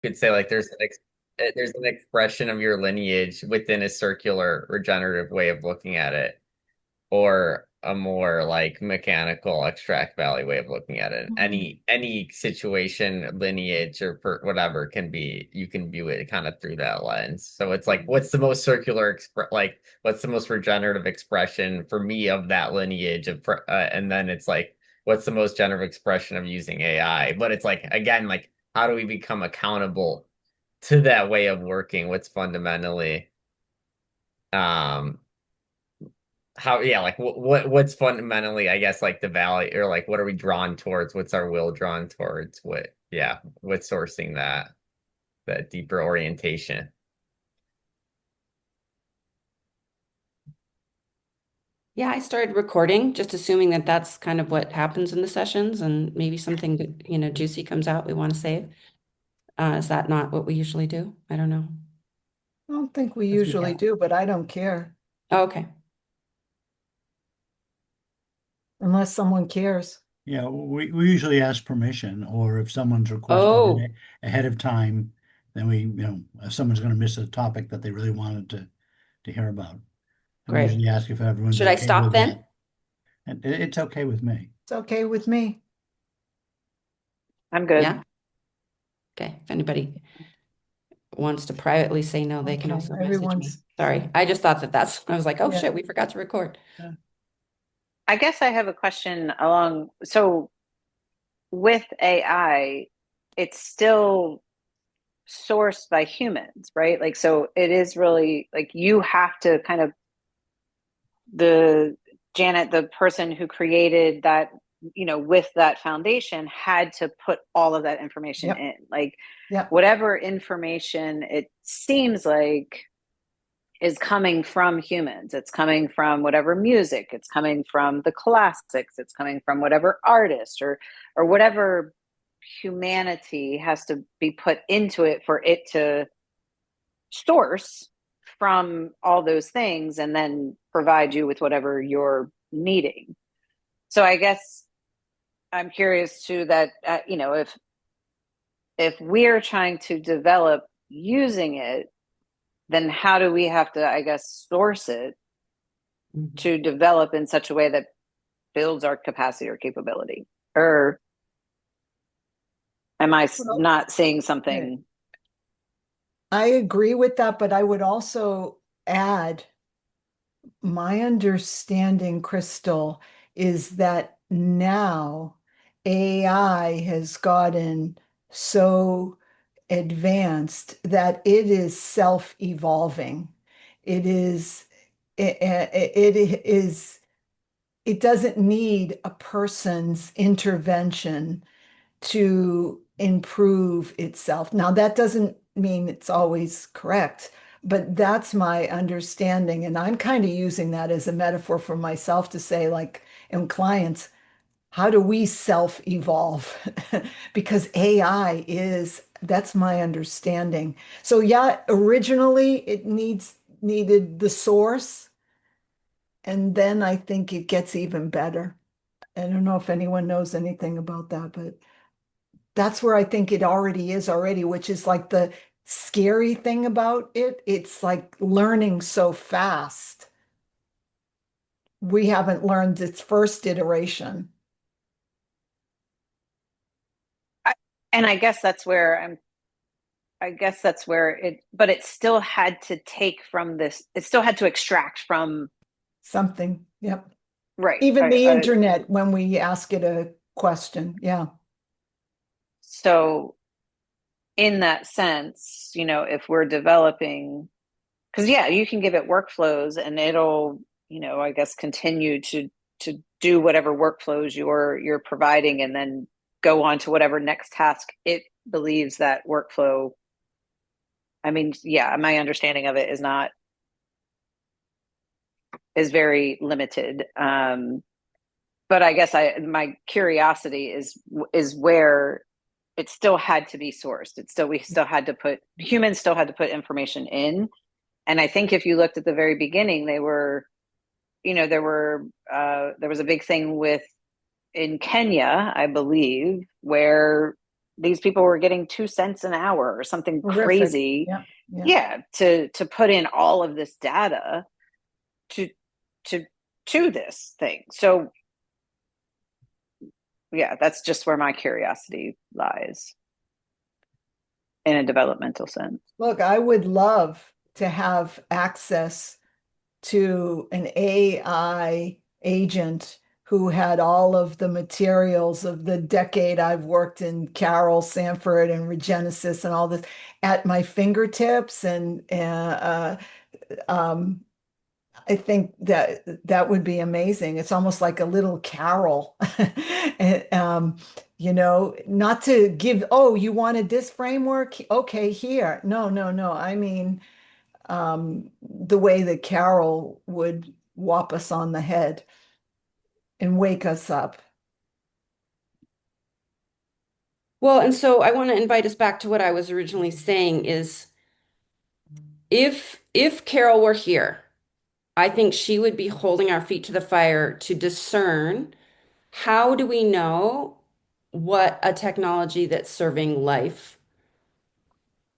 could say like there's an expression of your lineage within a circular regenerative way of looking at it, or a more like mechanical extract value way of looking at it. Any situation, lineage, or whatever can be, you can view it kind of through that lens. So it's like, what's the most circular like what's the most regenerative expression for me of that lineage and then it's like, what's the most generative expression of using AI? But it's like, again, like how do we become accountable to that way of working? What's fundamentally um how, yeah, like what's fundamentally, I guess, like the value, or like what are we drawn towards, what's our will drawn towards, what, yeah, what's sourcing that deeper orientation. Yeah, I started recording, just assuming that that's kind of what happens in the sessions, and maybe something that, juicy comes out we want to save. Is that not what we usually do? I don't know. I don't think we As we usually go. do, but I don't care Oh, okay. unless someone cares. Yeah, we usually ask permission, or if someone's requested Oh, it ahead of time, then if someone's going to miss a topic that they really wanted to hear about, and we great. usually ask if everyone's Should I okay stop with then? that. And it's okay with me. It's okay with me. I'm good. Yeah. Okay. If anybody wants to privately say no, they can Okay, also message me. everyone's, Sorry. I just thought that I was like, oh yeah. shit, we forgot to record. I guess I have a question along. So with AI, it's still sourced by humans, right? Like, so it is really like you have to kind of the Janet, the person who created that, with that foundation had to put all of that information Yep, in. Like yep, whatever information it seems like is coming from humans. It's coming from whatever music, it's coming from the classics, it's coming from whatever artist or whatever humanity has to be put into it for it to source from all those things and then provide you with whatever you're needing. So I guess I'm curious too that if we're trying to develop using it, then how do we have to, I guess, source it Mhm. to develop in such a way that builds our capacity or capability? Or am I well, not seeing yeah, something? I agree with that, but I would also add my understanding, Crystal, is that now AI has gotten so advanced that it is self-evolving. It is, it is, it doesn't need a person's intervention to improve itself. Now, that doesn't mean it's always correct, but that's my understanding. And I'm kind of using that as a metaphor for myself to say, like, and clients, how do we self-evolve? Because AI is, that's my understanding. So yeah, originally it needed the source, and then I think it gets even better. I don't know if anyone knows anything about that, but that's where I think it already is already, which is like the scary thing about it. It's like learning so fast. We haven't learned its first iteration. I, and I guess that's where I'm. I guess that's where it. But it still had to take from this. It still had to extract from. Something. Yep. Right. Even the internet, when we ask it a question. Yeah. So in that sense, if we're developing, because yeah, you can give it workflows and it'll, I guess continue to do whatever workflows you're providing and then go on to whatever next task it believes that workflow. I mean, yeah, my understanding of it is very limited. But I guess my curiosity is where it still had to be sourced. We still had to put humans still had to put information in. And I think if you looked at the very beginning, they were, there was a big thing with in Kenya, I believe, where these people were getting 2 cents an hour or something Horrific. crazy. Yeah. Yeah. Yeah, to put in all of this data to to to this thing. So yeah, that's just where my curiosity lies in a developmental sense. Look, I would love to have access to an AI agent who had all of the materials of the decade I've worked in Carroll, Sanford, and Regenesis and all this at my fingertips. And um, I think that that would be amazing. It's almost like a little carol. And, not to give, oh, you wanted this framework? Okay, here. No, no, no. I mean, the way that Carol would whop us on the head and wake us up. Well, and so I want to invite us back to what I was originally saying is if Carol were here, I think she would be holding our feet to the fire to discern how do we know what a technology that's serving life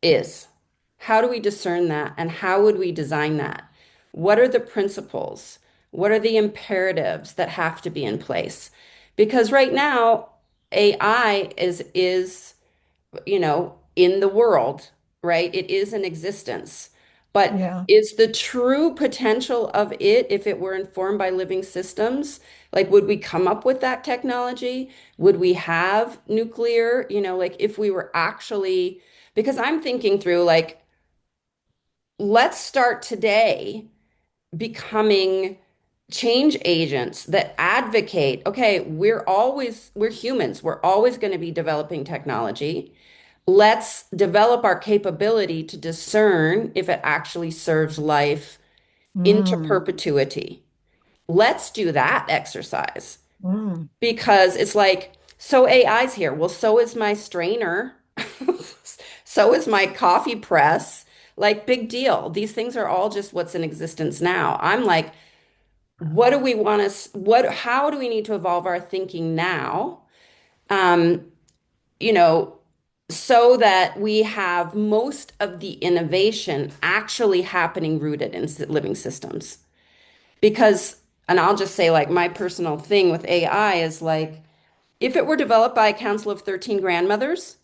is? How do we discern that? And how would we design that? What are the principles? What are the imperatives that have to be in place? Because right now, AI is in the world, right? It is in existence. But Yeah. is the true potential of it, if it were informed by living systems, like would we come up with that technology? Would we have nuclear, like if we were actually, because I'm thinking through like, let's start today becoming change agents that advocate, okay, we're humans, we're always going to be developing technology. Let's develop our capability to discern if it actually serves life into Mm, perpetuity. Let's do that exercise mm, because it's like, so AI's here. Well, so is my strainer. So is my coffee press. Like, big deal. These things are all just what's in existence now. I'm like, what do we want how do we need to evolve our thinking now? Um, you know, so that we have most of the innovation actually happening rooted in living systems. Because, and I'll just say, like, my personal thing with AI is like, if it were developed by a council of 13 grandmothers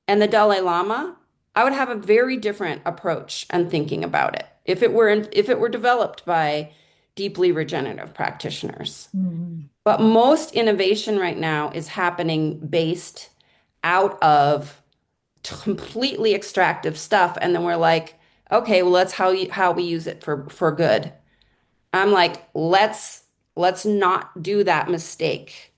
and the Dalai Lama, I would have a very different approach and thinking about it. If it were developed by deeply regenerative practitioners. mm. But most innovation right now is happening based out of completely extractive stuff, and then we're like, okay, well, that's how we use it for good. I'm like, let's not do that mistake.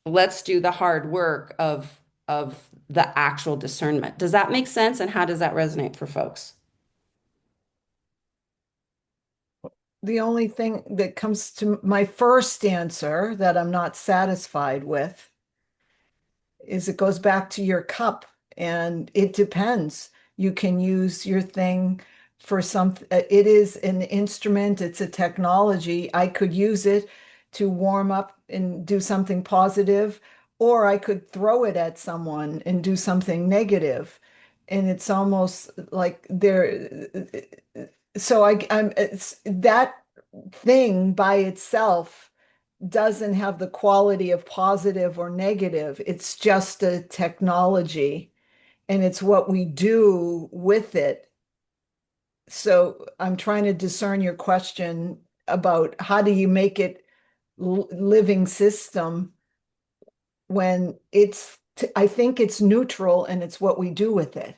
Let's do the hard work of the actual discernment. Does that make sense? And how does that resonate for folks? The only thing that comes to my first answer that I'm not satisfied with is it goes back to your cup, and it depends. You can use your thing for it is an instrument, it's a technology. I could use it to warm up and do something positive, or I could throw it at someone and do something negative. And it's almost like it's that thing by itself doesn't have the quality of positive or negative. It's just a technology and it's what we do with it. So I'm trying to discern your question about how do you make it living system when I think it's neutral and it's what we do with it.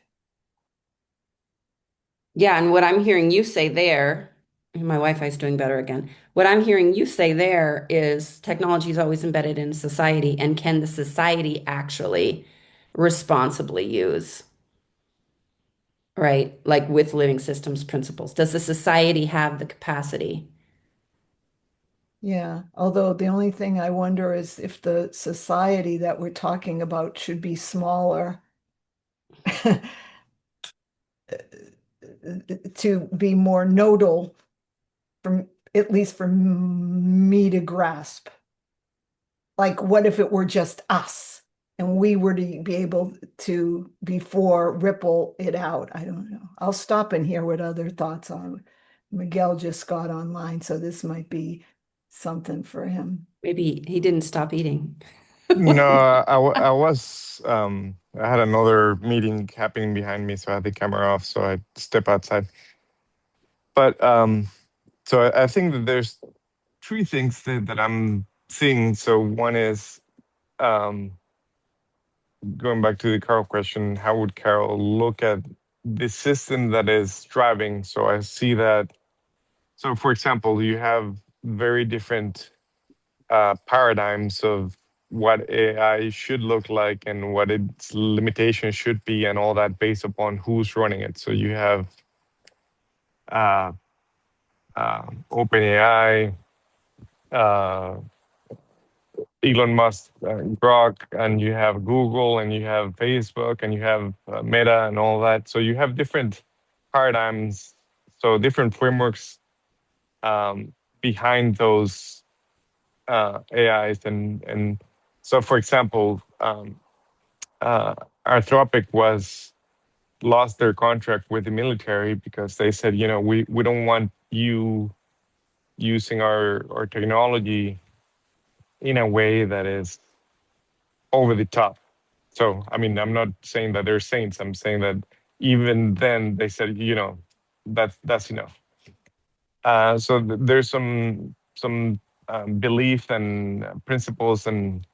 Yeah, and what I'm hearing you say there, my Wi-Fi is doing better again. What I'm hearing you say there is technology is always embedded in society, and can the society actually responsibly use, right? Like with living systems principles. Does the society have the capacity? Yeah, although the only thing I wonder is if the society that we're talking about should be smaller to be more nodal from at least for me to grasp. Like, what if it were just us? and we were to be able to, before, ripple it out. I don't know. I'll stop and hear what other thoughts are. Miguel just got online, so this might be something for him. Maybe he didn't stop eating. No, I was I had another meeting happening behind me, so I had the camera off, so I step outside. But so I think that there's three things that I'm seeing. So one is um, going back to the Carol question, how would Carol look at the system that is driving? So I see that. So for example, you have very different paradigms of what AI should look like and what its limitations should be, and all that based upon who's running it. So you have uh, OpenAI, uh, Elon Musk, Grok, and you have Google, and you have Facebook, and you have Meta, and all that. So you have different paradigms, so different frameworks um, behind those AIs, and so, for example, uh, Anthropic was lost their contract with the military because they said, we don't want you using our technology in a way that is over the top. So, I mean, I'm not saying that they're saints. I'm saying that even then they said, that's enough. So there's some belief and principles and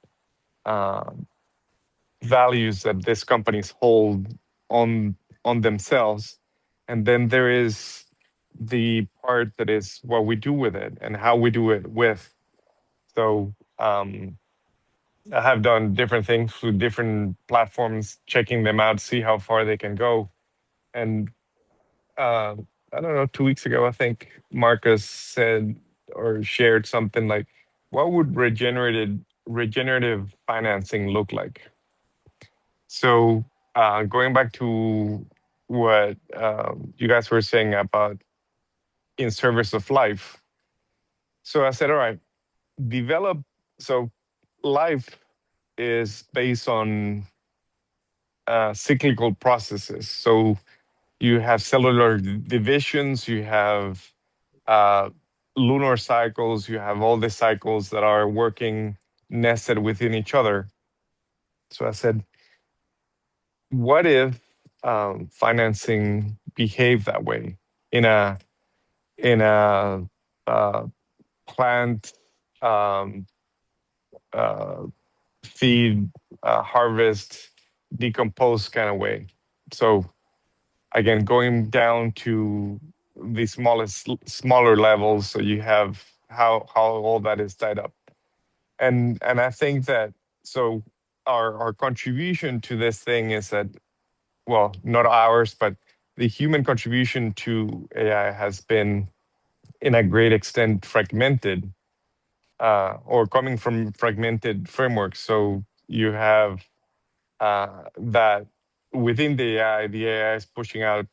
uh, values that these companies hold on on themselves, and then there is the part that is what we do with it and how we do it with. So I have done different things with different platforms, checking them out, see how far they can go. And uh, I don't know, 2 weeks ago, I think Marcus said or shared something like, "What would regenerative financing look like?" So going back to what you guys were saying about in service of life. So I said, all right, develop. So life is based on cyclical processes. So you have cellular divisions, you have uh, lunar cycles, you have all the cycles that are working nested within each other. So I said, what if financing behaved that way in a uh, plant um, uh, feed harvest decompose kind of way? So again, going down to the smaller levels, so you have how all that is tied up, and I think that so our contribution to this thing is that, well, not ours, but the human contribution to AI has been, in a great extent, fragmented, or coming from fragmented frameworks. So you have that within the AI is pushing out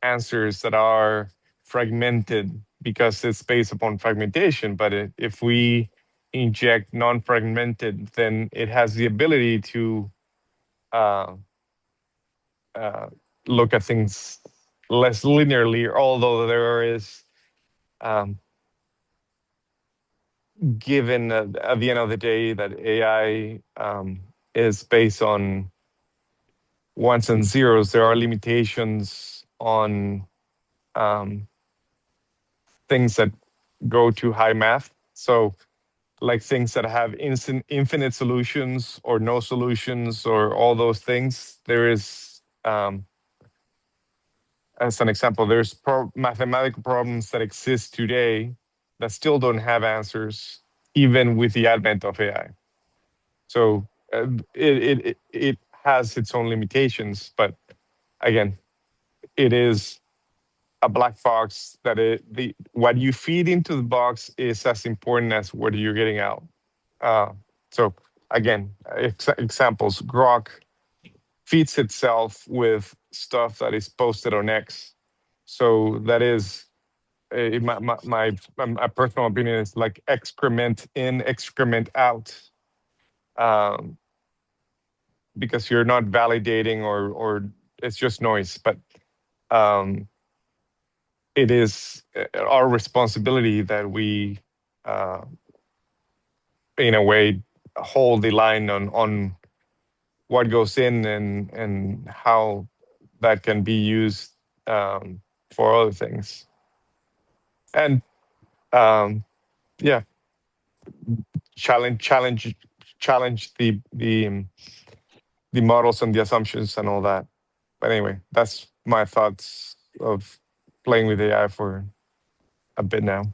answers that are fragmented because it's based upon fragmentation. But if we inject non-fragmented, then it has the ability to uh, uh, look at things less linearly, although there is, um, given at the end of the day, that AI is based on ones and zeros, there are limitations on um, things that go to high math. So, like things that have infinite solutions or no solutions or all those things, there is as an example, there's mathematical problems that exist today that still don't have answers, even with the advent of AI. So it has its own limitations, but again, it is a black box that what you feed into the box is as important as what you're getting out. So again, examples: Grok feeds itself with stuff that is posted on X. So that is, my personal opinion is like excrement in, excrement out. Um, because you're not validating, or it's just noise. But um, it is our responsibility that we, uh, in a way, hold the line on what goes in, and how that can be used for other things. And um, yeah, challenge challenge challenge the models and the assumptions and all that. But anyway, that's my thoughts of playing with AI for a bit now.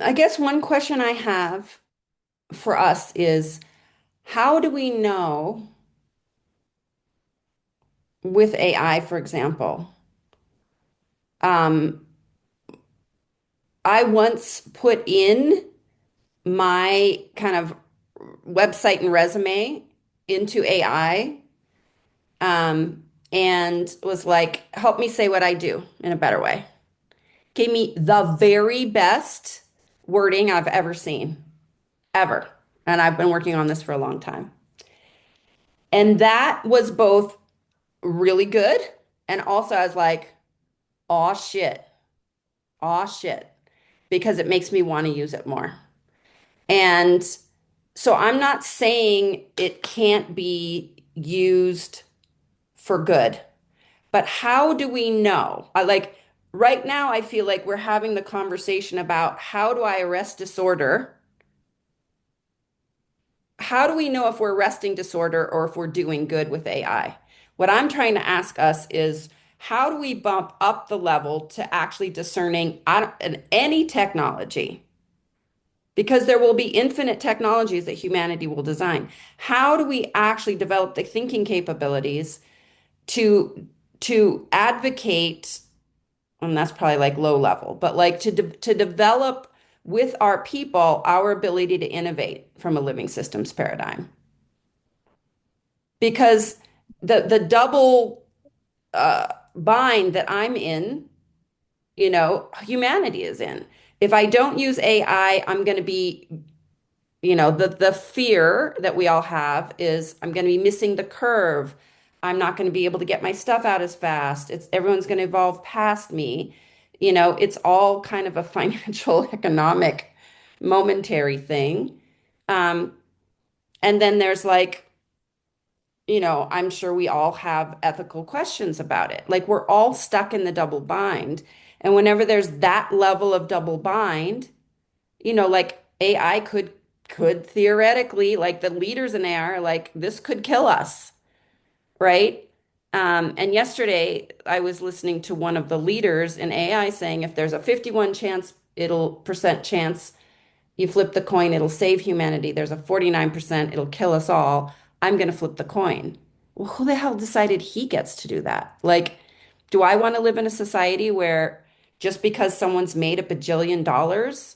I guess one question I have for us is how do we know with AI, for example? Um, I once put in my kind of website and resume into AI, and was like, help me say what I do in a better way. Gave me the very best wording I've ever seen, ever. And I've been working on this for a long time. And that was both really good. And also, I was like, aw, shit, aw, shit, because it makes me want to use it more. And so I'm not saying it can't be used for good, but how do we know? I like right now, I feel like we're having the conversation about how do I arrest disorder? How do we know if we're arresting disorder or if we're doing good with AI? What I'm trying to ask us is how do we bump up the level to actually discerning any technology? Because there will be infinite technologies that humanity will design. How do we actually develop the thinking capabilities to advocate, and that's probably like low level, but like to develop with our people our ability to innovate from a living systems paradigm? Because the double bind that I'm in, humanity is in. If I don't use AI, I'm going to be, the fear that we all have is I'm going to be missing the curve. I'm not going to be able to get my stuff out as fast. It's everyone's going to evolve past me. It's all kind of a financial, economic, momentary thing. Um, and then there's like, I'm sure we all have ethical questions about it. Like we're all stuck in the double bind. And whenever there's that level of double bind, like AI could theoretically, like the leaders in AI are like, this could kill us, right? And yesterday I was listening to one of the leaders in AI saying if there's a 51 chance, it'll percent chance you flip the coin, it'll save humanity. There's a 49%, it'll kill us all. I'm going to flip the coin. Well, who the hell decided he gets to do that? Like, do I want to live in a society where just because someone's made a bajillion dollars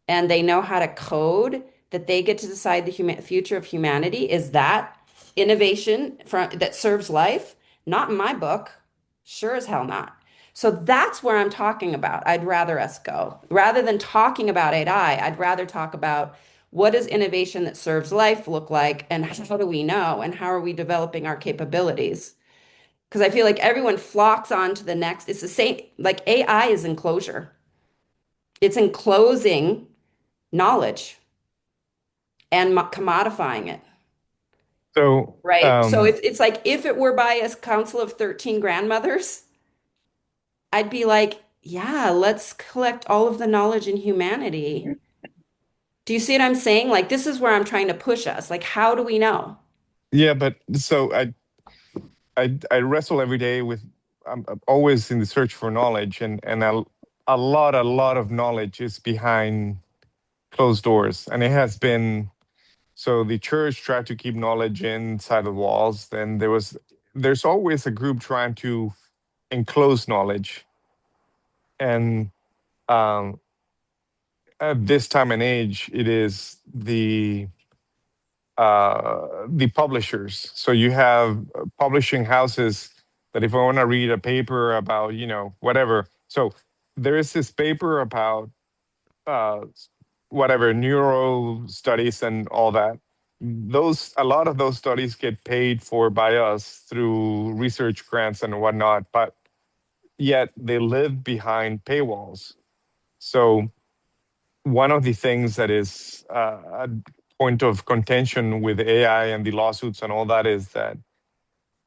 and they know how to code, that they get to decide the future of humanity? Is that innovation that serves life? Not in my book. Sure as hell not. So that's where I'm talking about. I'd rather us go. Rather than talking about AI, I'd rather talk about what does innovation that serves life look like, and how do we know, and how are we developing our capabilities? Because I feel like everyone flocks on to the next. It's the same, like AI is enclosure. It's enclosing knowledge and commodifying it. So Right. So it's like if it were by a council of 13 grandmothers, I'd be like, yeah, let's collect all of the knowledge in humanity. Do you see what I'm saying? Like, this is where I'm trying to push us. Like, how do we know? yeah, but so I wrestle every day with. I'm always in the search for knowledge, and a lot of knowledge is behind closed doors, and it has been. So the church tried to keep knowledge inside the walls. Then there's always a group trying to enclose knowledge, and um, at this time and age, it is the publishers. So you have publishing houses that if I want to read a paper about, whatever. So there is this paper about uh, whatever neuro studies and all that. a lot of those studies get paid for by us through research grants and whatnot, but yet they live behind paywalls. So one of the things that is a point of contention with AI and the lawsuits and all that is that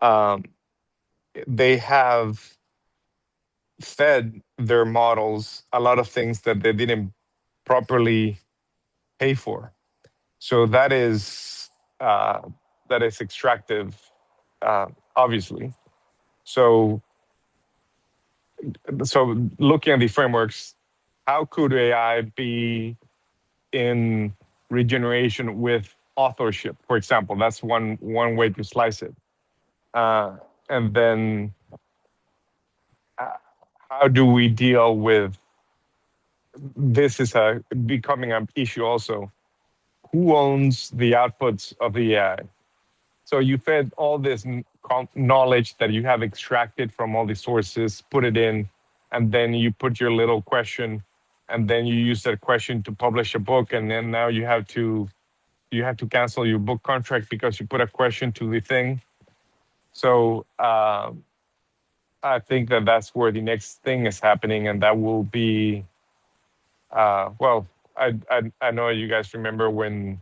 um, they have fed their models a lot of things that they didn't properly pay for. So uh, that is extractive, obviously. So looking at the frameworks, how could AI be in regeneration with authorship, for example? That's one way to slice it. And then uh, how do we deal with this? Is becoming an issue also. Who owns the outputs of the AI? So you fed all this knowledge that you have extracted from all the sources, put it in, and then you put your little question, and then you use that question to publish a book, and then now you have to cancel your book contract because you put a question to the thing. So I think that that's where the next thing is happening, and that will be well. I know you guys remember when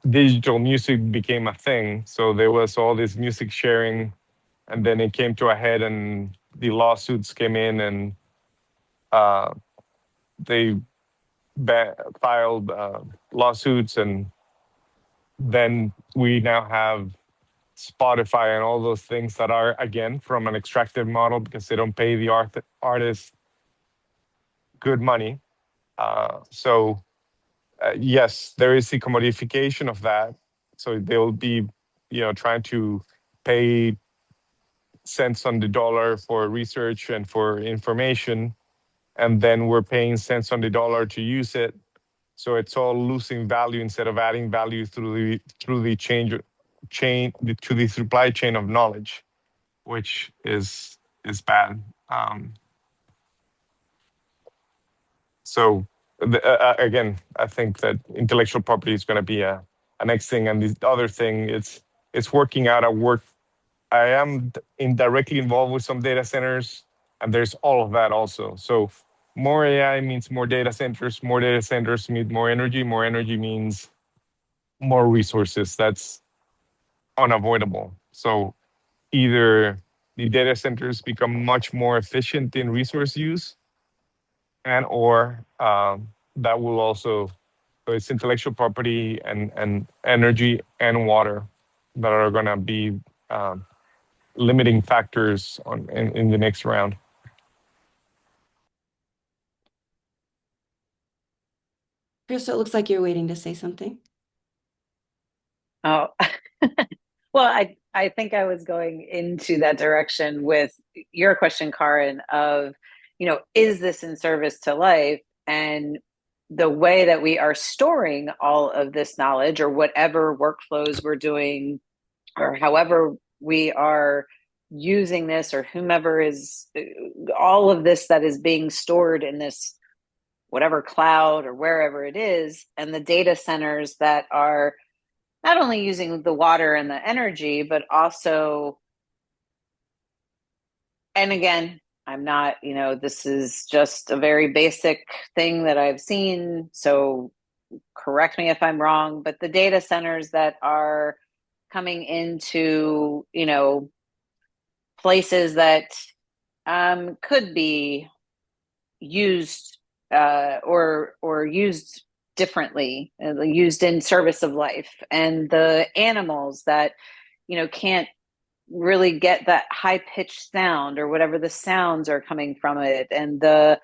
digital music became a thing. So there was all this music sharing, and then it came to a head, and the lawsuits came in, and uh, they filed lawsuits, and then we now have Spotify and all those things that are again from an extractive model because they don't pay the artist good money. So yes, there is the commodification of that. So they'll be, trying to pay cents on the dollar for research and for information, and then we're paying cents on the dollar to use it. So it's all losing value instead of adding value through the chain to the supply chain of knowledge, which is bad. So again, I think that intellectual property is going to be a next thing, and the other thing it's working out at work. I am indirectly involved with some data centers, and there's all of that also. So more AI means more data centers. More data centers mean more energy. More energy means more resources. That's unavoidable. So either the data centers become much more efficient in resource use, and or that will also, so it's intellectual property and energy and water that are going to be limiting factors in the next round. Crystal, it looks like you're waiting to say something. Oh, well, I think I was going into that direction with your question, Karin, of, is this in service to life? And the way that we are storing all of this knowledge or whatever workflows we're doing, or however we are using this, or whomever is all of this that is being stored in this whatever cloud or wherever it is, and the data centers that are not only using the water and the energy, but also, and again, I'm not, this is just a very basic thing that I've seen. So correct me if I'm wrong, but the data centers that are coming into, places that could be used or used differently, used in service of life, and the animals that can't really get that high pitched sound or whatever the sounds are coming from it, and the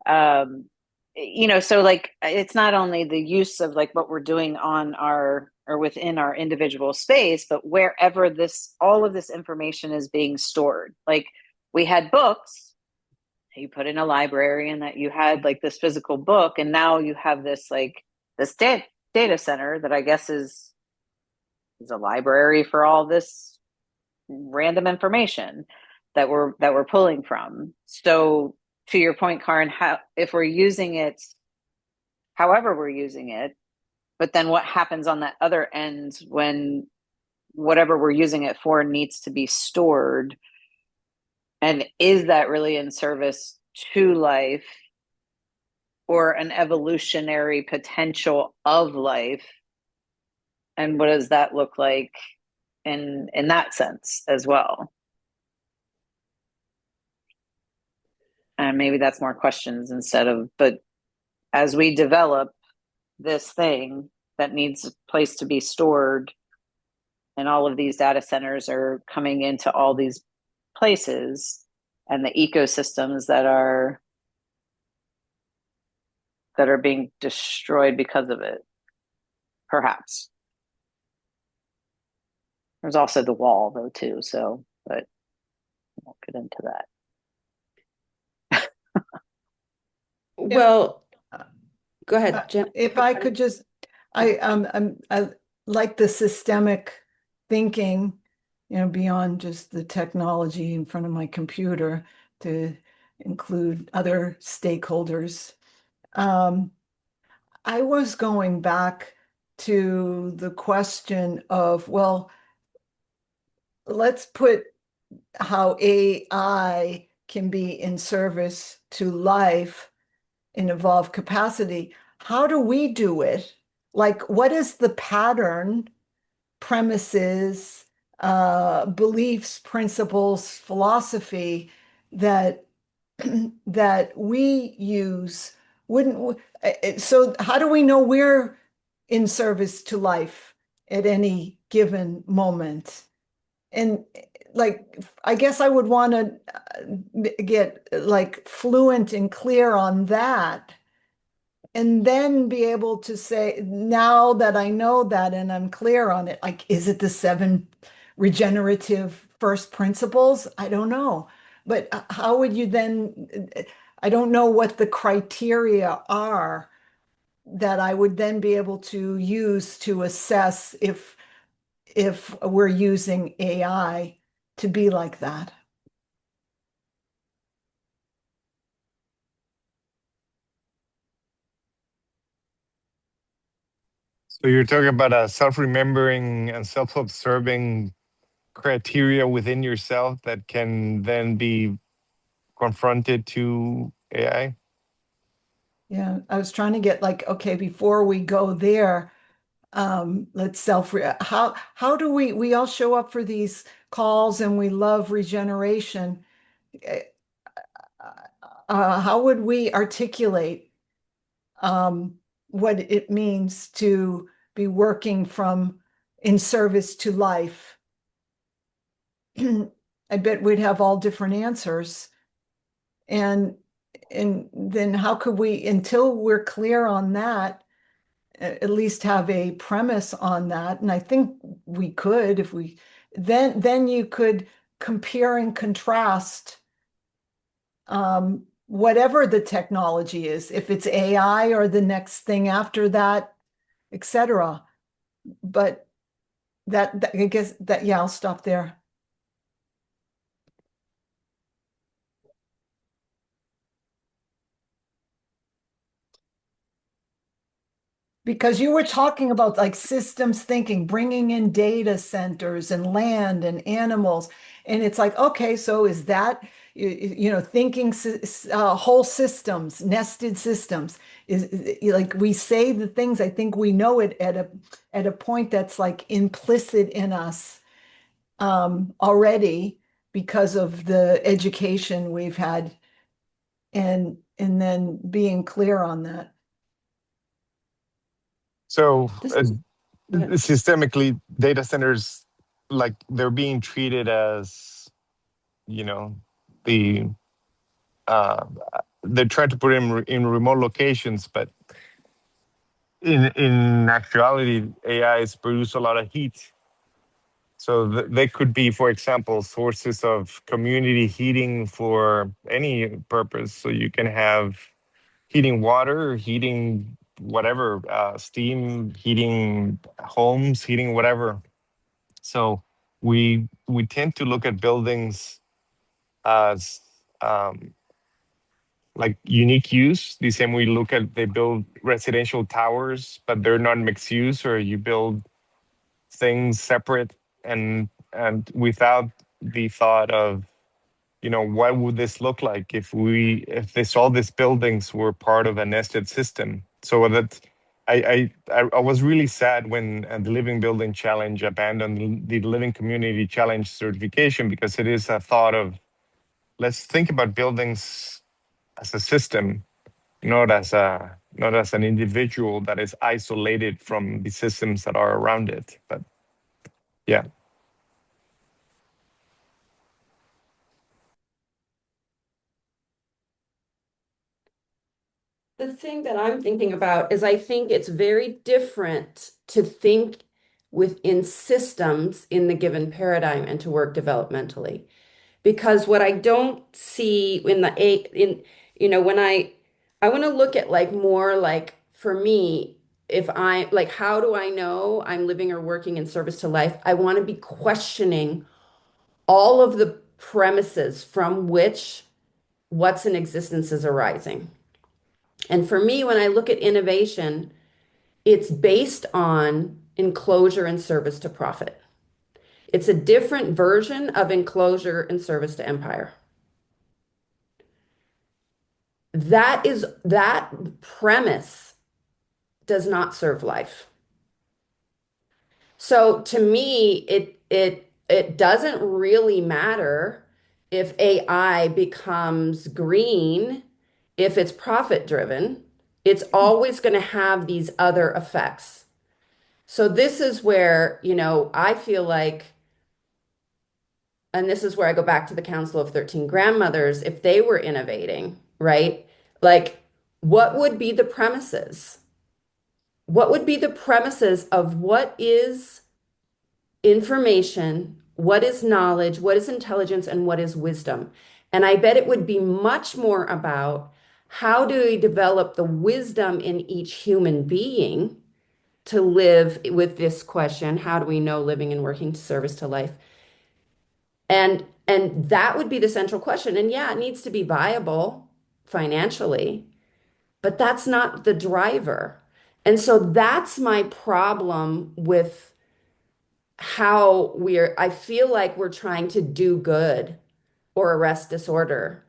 so like it's not only the use of like what we're doing on our or within our individual space, but wherever all of this information is being stored. Like we had books, you put in a library, and that you had like this physical book, and now you have this like this data center that I guess is a library for all this random information that we're pulling from. So to your point, Karin, how if we're using it however we're using it, But then what happens on that other end when whatever we're using it for needs to be stored? And is that really in service to life or an evolutionary potential of life? And what does that look like in that sense as well? And maybe that's more questions instead of, but as we develop this thing that needs a place to be stored, and all of these data centers are coming into all these places, and the ecosystems that are being destroyed because of it, perhaps. There's also the wall though too, so but I won't get into that. If Well, go ahead, Jim. if I could just, I like the systemic thinking, beyond just the technology in front of my computer to include other stakeholders. I was going back to the question of, well, let's put how AI can be in service to life and evolve capacity. How do we do it? Like, what is the pattern, premises, beliefs, principles, philosophy that that we use? So how do we know we're in service to life at any given moment? And like, I guess I would want to get like fluent and clear on that, and then be able to say, now that I know that and I'm clear on it, like, is it the seven regenerative first principles? I don't know. But how would you then? I don't know what the criteria are that I would then be able to use to assess if we're using AI to be like that. So you're talking about a self-remembering and self-observing criteria within yourself that can then be confronted to AI? Yeah, I was trying to get like, okay, before we go there, let's how do we all show up for these calls and we love regeneration. Eh, how would we articulate what it means to be working from in service to life? I bet we'd have all different answers. And then how could we, until we're clear on that, at least have a premise on that? And I think we could, if we then you could compare and contrast whatever the technology is, if it's AI or the next thing after that, etc. But that I guess that, yeah, I'll stop there. Because you were talking about like systems thinking, bringing in data centers and land and animals. And it's like, okay, so is that, thinking whole systems, nested systems, like we say the things, I think we know it at a point that's like implicit in us already because of the education we've had, and then being clear on that. So This is good. systemically, data centers, like they're being treated as, you know, the uh, they're trying to put in remote locations, but in actuality, AIs produce a lot of heat. So they could be, for example, sources of community heating for any purpose. So you can have heating water, heating whatever, steam, heating homes, heating whatever. So we tend to look at buildings as like unique use. The same way you look at they build residential towers, but they're not mixed use, or you build things separate and without the thought of, what would this look like if this all these buildings were part of a nested system. So that I was really sad when the Living Building Challenge abandoned the Living Community Challenge certification, because it is a thought of, let's think about buildings as a system, not as an individual that is isolated from the systems that are around it. But yeah. The thing that I'm thinking about is I think it's very different to think within systems in the given paradigm and to work developmentally. Because what I don't see in the a in when I want to look at like more like for me, if I like how do I know I'm living or working in service to life? I want to be questioning all of the premises from which what's in existence is arising. And for me, when I look at innovation, it's based on enclosure and service to profit. It's a different version of enclosure and service to empire. That premise does not serve life. So to me, it doesn't really matter if AI becomes green, if it's profit driven, it's always going to have these other effects. So this is where, I feel like, and this is where I go back to the Council of 13 Grandmothers, if they were innovating, right? Like, what would be the premises? What would be the premises of what is information, what is knowledge, what is intelligence, and what is wisdom? And I bet it would be much more about how do we develop the wisdom in each human being to live with this question, how do we know living and working to service to life? And that would be the central question. And yeah, it needs to be viable financially, but that's not the driver. And so that's my problem with how I feel like we're trying to do good or arrest disorder,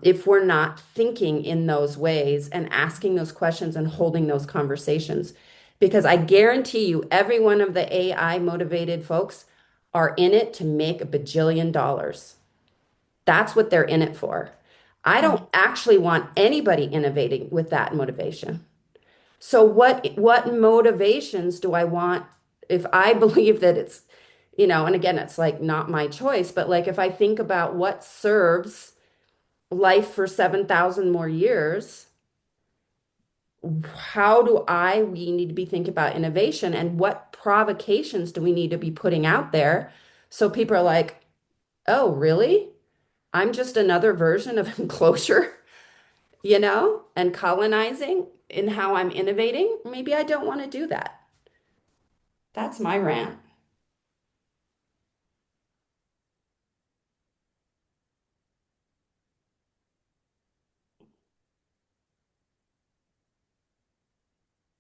if we're not thinking in those ways and asking those questions and holding those conversations. Because I guarantee you, every one of the AI motivated folks are in it to make a bajillion dollars. That's what they're in it for. I don't actually want anybody innovating with that motivation. So what motivations do I want if I believe that it's, and again, it's like not my choice, but like if I think about what serves life for 7,000 more years, we need to be thinking about innovation and what provocations do we need to be putting out there so people are like, oh, really? I'm just another version of enclosure, and colonizing in how I'm innovating. Maybe I don't want to do that. That's my rant.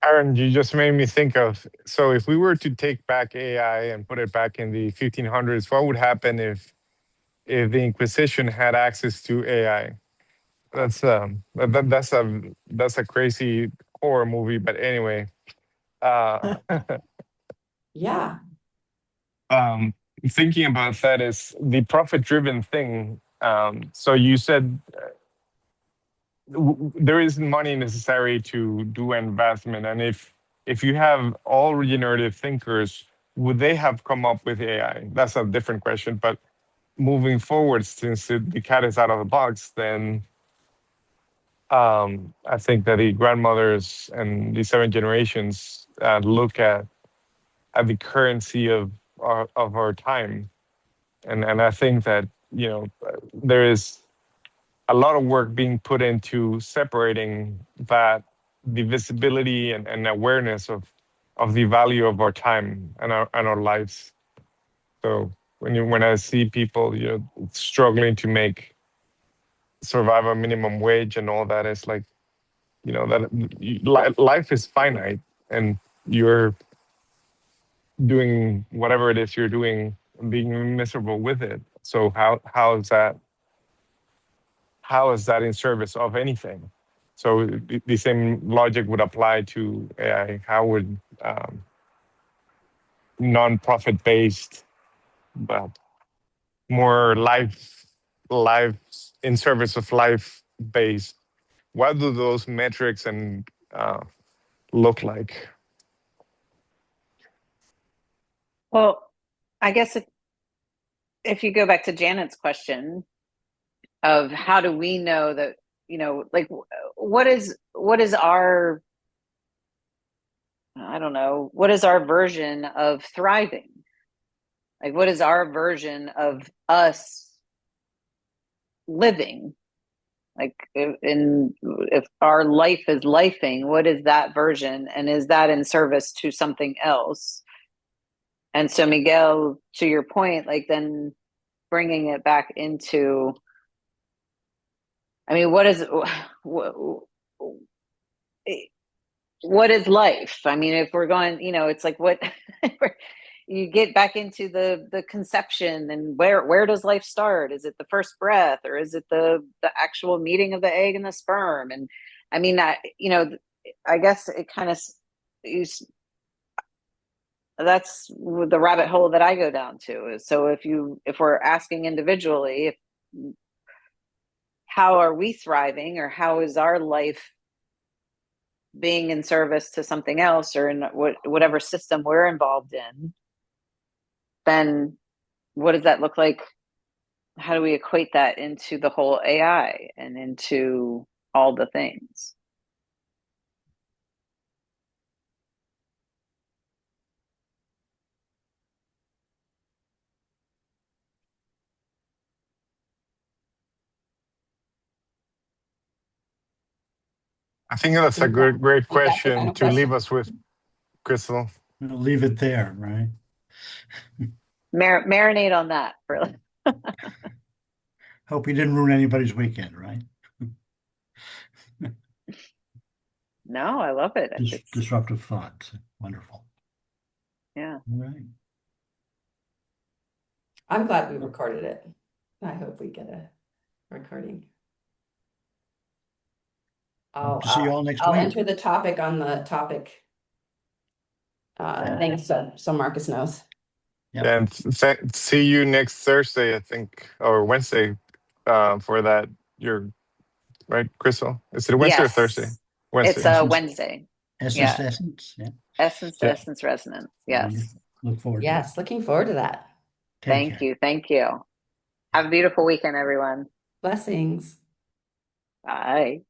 Aaron, you just made me think of, so if we were to take back AI and put it back in the 1500s, what would happen if the Inquisition had access to AI? That's a crazy horror movie, but anyway, uh, Yeah. um, thinking about that is the profit-driven thing. So you said there isn't money necessary to do investment, and if you have all regenerative thinkers, would they have come up with AI? That's a different question. But moving forward, since the cat is out of the box, then I think that the grandmothers and the seven generations look at the currency of our time, and I think that there is a lot of work being put into separating that the visibility and awareness of the value of our time and our lives. So when I see people struggling to make survival minimum wage and all that. It's like, that life is finite, and you're doing whatever it is you're doing, being miserable with it. So how is that in service of anything? So the same logic would apply to AI. How would non-profit based, but more life in service of life based, what do those metrics and look like? Well, I guess if you go back to Janet's question of how do we know that, like what is our, I don't know, what is our version of thriving? Like, what is our version of us living? Like, if our life is lifing, what is that version? And is that in service to something else? And so, Miguel, to your point, like, then bringing it back into, I mean, what is life? I mean, if we're going, it's like what you get back into the conception, and where does life start? Is it the first breath, or is it the actual meeting of the egg and the sperm? And I mean, I guess it kind of, that's the rabbit hole that I go down to. Is so if we're asking individually, how are we thriving, or how is our life being in service to something else, or in whatever system we're involved in, then what does that look like? How do we equate that into the whole AI and into all the things? I think that's a Think that- great think that's the question final to leave question. us with, Crystal. We'll leave it there, right? Marinate on that for. Hope you didn't ruin anybody's weekend, right? No, I love it. Disruptive thoughts. Wonderful. Yeah. All right. I'm glad we recorded it. I hope we get a recording. Hope to see you all next I'll week. enter the topic on the topic thing so Marcus knows. Yep. And see you next Thursday, I think, or Wednesday, for that. You're right, Crystal? Is it Wednesday or Thursday? Yes. Wednesday. It's a Wednesday. Yeah. Essence. Yeah. Essence Resonance. Yes. Look forward to it. Yes, looking forward to that. Take care. Thank you. Have a beautiful weekend, everyone. Blessings. Bye.